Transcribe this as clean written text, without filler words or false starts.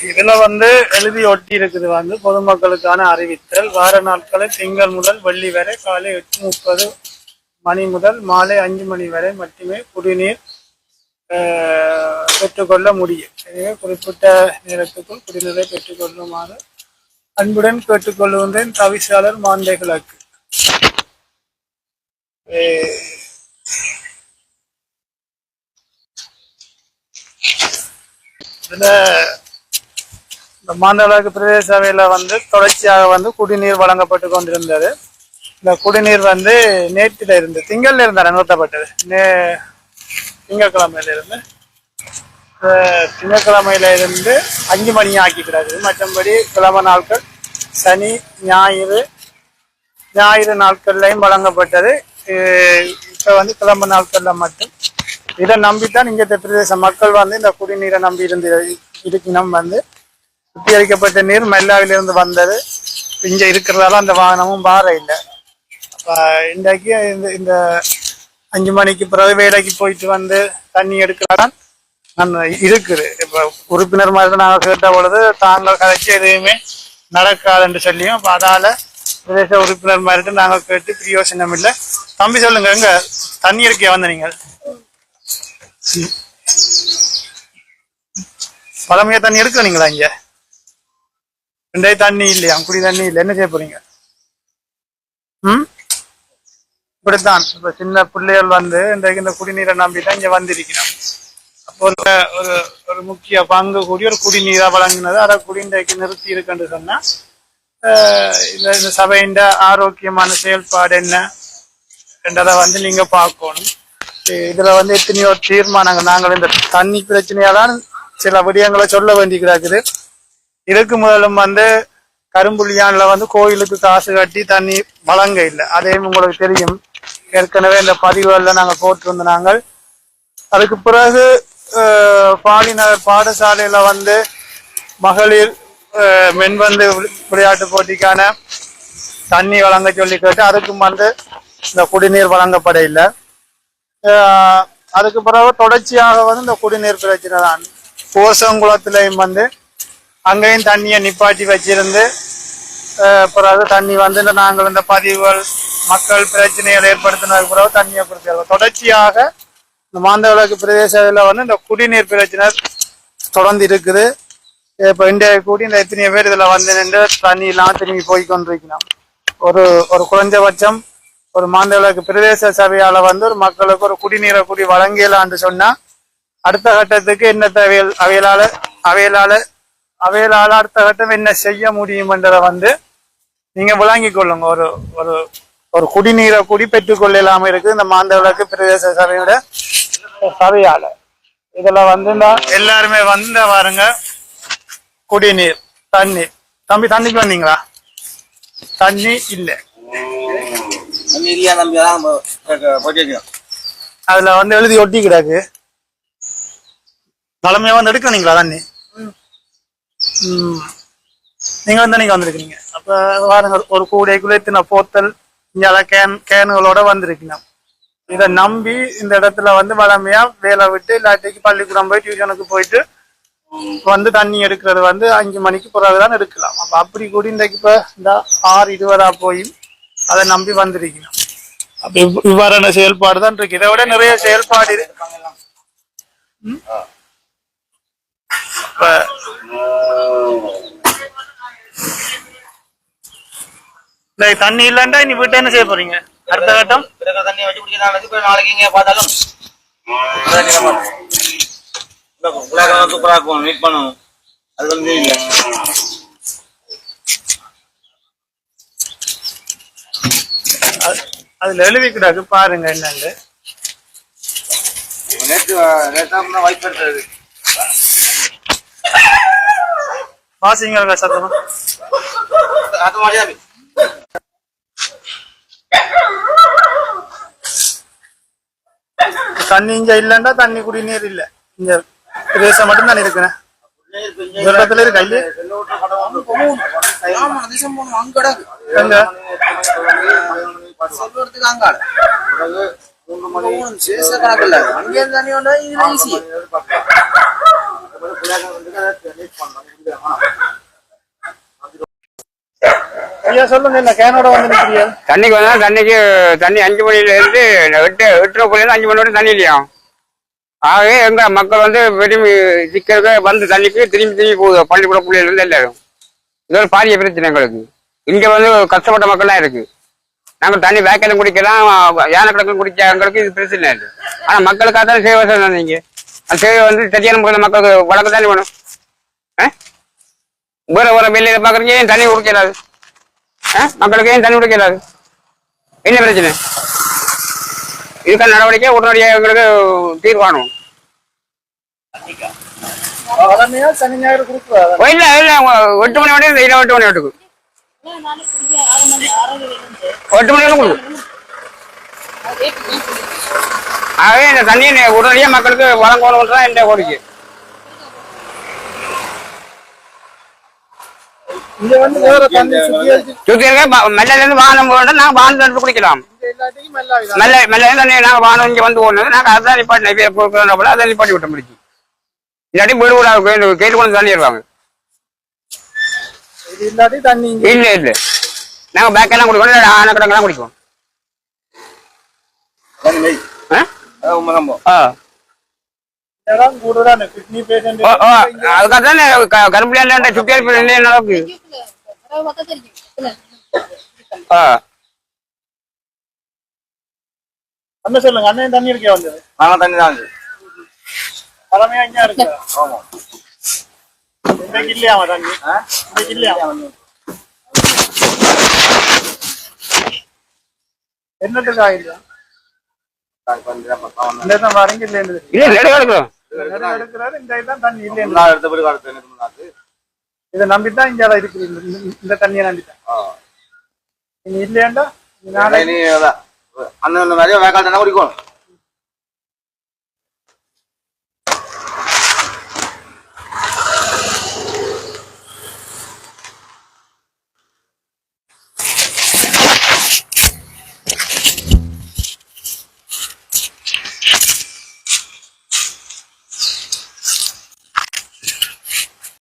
இதுல வந்து எழுதி ஒட்டி இருக்குது வந்து பொதுமக்களுக்கான அறிவித்தல். வார நாட்களை திங்கள் முதல் வெள்ளி வரை காலை 8:30 மணி முதல் மாலை 5 மணி வரை மட்டுமே குடிநீர் பெற்றுக்கொள்ள முடியும். எனவே குறிப்பிட்ட நேரத்துக்குள் குடிநீரை பெற்றுக்கொள்ளுமாறு அன்புடன் கேட்டுக்கொள்கின்றேன். தவிசாளர் மாந்தை கிழக்கு. இதுல இந்த மாந்தவிளக்கு பிரதேச சபையில வந்து தொடர்ச்சியாக வந்து குடிநீர் வழங்கப்பட்டு கொண்டிருந்தது. இந்த குடிநீர் வந்து நேற்றில இருந்து திங்கள்ல இருந்தா நிறுத்தப்பட்டது. திங்கட்கிழமையில இருந்து திங்கட்கிழமையில இருந்து 5 மணி ஆக்கி கிடக்குது. மற்றபடி கிழமை நாட்கள் சனி ஞாயிறு நாட்கள்லையும் வழங்கப்பட்டது. இப்ப வந்து கிழமை நாட்கள்ல மட்டும் இதை நம்பித்தான் இங்க பிரதேச மக்கள் வந்து இந்த குடிநீரை நம்பி இருக்கணும். வந்து சுத்திகரிக்கப்பட்ட நீர் மெல்லாவிலிருந்து வந்தது. இங்க இருக்கிறதால அந்த வாகனமும் வார இல்லை. இன்றைக்கு இந்த 5 மணிக்கு பிறகு வேலைக்கு போயிட்டு வந்து தண்ணி எடுக்கலாம் இருக்குது. இப்ப உறுப்பினர் மாதிரி நாங்கள் கேட்ட பொழுது தாங்கள் கதைச்சு எதுவுமே நடக்காது என்று சொல்லியும் அதால பிரதேச உறுப்பினர் மாதிரி நாங்கள் கேட்டு பிரயோசனம் இல்லை. தம்பி சொல்லுங்க, எங்க தண்ணி இருக்கே வந்து நீங்கள் பழமையா தண்ணி எடுக்கிறீங்களா? இங்க ரெண்டே தண்ணி இல்லையா? குடி தண்ணி இல்லை. என்ன செய்ய போறீங்க? இப்படித்தான் இப்ப சின்ன பிள்ளைகள் வந்து இன்றைக்கு இந்த குடிநீரை நம்பிதான் இங்க வந்திருக்கிறோம். அப்போ ஒரு முக்கிய பங்கு கூடி ஒரு குடிநீரா வழங்கினது அதை குடி இன்றைக்கு நிறுத்தி இருக்குன்னு சொன்னா இந்த சபையின் ஆரோக்கியமான செயல்பாடு என்ன என்றதை வந்து நீங்க பார்க்கணும். இதுல வந்து எத்தனையோ தீர்மானங்கள் நாங்கள் இந்த தண்ணி பிரச்சனையாதான் சில விடயங்களை சொல்ல வேண்டி கிடக்குது. இதுக்கு முதலும் வந்து கரும்புள்ளியான்ல வந்து கோயிலுக்கு காசு கட்டி தண்ணி வழங்க இல்லை. அதையும் உங்களுக்கு தெரியும். ஏற்கனவே இந்த பதிவுகள்ல நாங்கள் போட்டிருந்த நாங்கள். அதுக்கு பிறகு பாலிநகர் பாடசாலையில வந்து மகளிர் மென்பந்து விளையாட்டு போட்டிக்கான தண்ணி வழங்க சொல்லி கேட்டு அதுக்கும் வந்து இந்த குடிநீர் வழங்கப்பட இல்லை. அதுக்கு பிறகு தொடர்ச்சியாக வந்து இந்த குடிநீர் பிரச்சனை தான். கோசங்குளத்திலையும் வந்து அங்கேயும் தண்ணியை நிப்பாட்டி வச்சிருந்து பிறகு தண்ணி வந்து நாங்கள் இந்த பதிவுகள் மக்கள் பிரச்சனைகள் ஏற்படுத்தினதுக்கு பிறகு தண்ணியை கொடுத்தார்கள். தொடர்ச்சியாக இந்த மாந்தவிளக்கு பிரதேசத்தில் வந்து இந்த குடிநீர் பிரச்சனை தொடர்ந்து இருக்குது. இப்ப இன்றைய கூடி இந்த எத்தனையோ பேர் இதுல வந்து நின்று தண்ணி இல்லாம திரும்பி போய்கொண்டிருக்கணும். ஒரு குறைஞ்சபட்சம் ஒரு மாந்தவிளக்கு பிரதேச சபையால வந்து ஒரு மக்களுக்கு ஒரு குடிநீரை கூடி வழங்கலான்னு சொன்னா அடுத்த கட்டத்துக்கு என்ன தேவையில் அவையலால அடுத்த கட்டம் என்ன செய்ய முடியும்ன்றதை வந்து நீங்க விளங்கி கொள்ளுங்க. ஒரு குடிநீரை கூடி பெற்றுக்கொள்ளலாம இருக்கு இந்த மாந்தவிளக்கு பிரதேச சபையோட சபையால. இதுல வந்து எல்லாருமே வந்து பாருங்க, குடிநீர் தண்ணி. தம்பி தண்ணிக்கு வந்தீங்களா? தண்ணி இல்லை. அதுல வந்து எழுதி ஒட்டி கிடாக்கு. தலைமையா வந்து எடுக்கிறீங்களா தண்ணி? நீங்க வந்து தண்ணிக்கு வந்திருக்கீங்க. அப்ப பாருங்க, ஒரு கூடைக்குள்ள இத்தனை போத்தல் இங்க கேனுகளோட வந்திருக்கீங்க. இதை நம்பி இந்த இடத்துல வந்து வளமையா வேலை விட்டு இல்லாட்டிக்கு பள்ளிக்கூடம் போய் டியூஷனுக்கு போயிட்டு வந்து தண்ணி எடுக்கிறது வந்து 5 மணிக்கு பிறகுதான் எடுக்கலாம். அப்ப அப்படி கூடி இன்றைக்கு இப்ப இந்த 6:20 போய் அதை நம்பி வந்திருக்கணும். அப்ப இவ்வாறான செயல்பாடு தான் இருக்கு. இதை விட நிறைய செயல்பாடு தண்ணி இல்லண்டா நீ வீட்டை என்ன செய்ய போறீங்க? அடுத்த கட்டம் தண்ணி வச்சு குடிக்க நாளைக்கு இங்க பார்த்தாலும் வெயிட் பண்ணணும். அது வந்து அதுல எழுதிக்கிடாது பாருங்க என்னன்னு. வாசிங்க சத்தமா. தண்ணி இங்க இல்லண்டா தண்ணி குடிநீர் இல்ல. இங்க பிரதேசம் மட்டும் தான் இருக்கிறேன். இடத்துல இருக்கா இல்ல? ஐயா சொல்லுங்க, இந்த கேனோட வந்து நிக்கிறீங்க. தண்ணிக்கு வந்தா தண்ணி 5 மணில இருந்து 8:30 5 மணி வரைக்கும் தண்ணி இல்லையா. ஆகவே எங்க மக்கள் வந்து விரும்பி சிக்கிறது வந்து தண்ணிக்கு திரும்பி போகுது. பள்ளிக்கூட பிள்ளைகள் இருந்து எல்லாரும் இது ஒரு பாரிய பிரச்சனை எங்களுக்கு. இங்க வந்து கஷ்டப்பட்ட மக்கள்லாம் இருக்கு. நாங்கள் தண்ணி வேக்கையிலும் குடிக்கலாம், யானை கிடக்கும் குடிச்சா எங்களுக்கு இது பிரச்சனை இல்லை. ஆனா மக்களுக்காக தான் சேவை செய்யணும். நீங்க அந்த சேவை வந்து சரியான முறையில் மக்களுக்கு வழக்கு தானே வேணும். வேற வெளியில பாக்குறீங்க, ஏன் தண்ணி குடிக்கலாது? மக்களுக்கு ஏன் தண்ணி குடிக்கலாது? என்ன பிரச்சனை? இதுக்கான நடவடிக்கை உடனடியாக எங்களுக்கு தீர்வானும். இல்ல 8 மணி வரைக்கும் 8 மணி வரைக்கும் 8 மணி வரைக்கும் கொடுக்கும். ஆகவே இந்த தண்ணியை உடனடியாக மக்களுக்கு வழங்கணும் தான் என்ற கோரிக்கை. மெல்ல இருந்து வாகனம் போகணும். நாங்க வாகனம் எடுத்து குடிக்கலாம். மெல்ல நாங்க வாகனம் இங்க வந்து போகணும். நாங்க அதான் நிப்பாட்டி அதை நிப்பாட்டி விட்ட முடிச்சு. இல்லாட்டி வீடு கூட கேட்டு கொண்டு தள்ளிடுவாங்க. இல்ல இல்ல நாங்க பேக்கெல்லாம் குடிக்கணும், ஆனக்கடங்கெல்லாம் குடிப்போம். அதுக்காக தானே கரும்புல சுத்தியால் அளவுக்கு. அண்ணன் சொல்லுங்க, அண்ணன் தண்ணி இருக்கே வந்தது. தண்ணி தான் பழமையா இங்க இருக்கு. ஆமா, இன்னைக்கு இல்லையாமா தண்ணி? இன்னைக்கு இல்லையாமா? என்னத்துக்கா இல்ல? இந்த வரங்க இல்ல எடுக்கிறாரு. இந்த இதுதான் தண்ணி இல்ல. இதை நம்பித்தான் இங்க இருக்கு. இந்த தண்ணியை நம்பித்தான் நீங்க இல்லையாண்டா அண்ணன் வேக்கால் தானே குடிக்கணும்.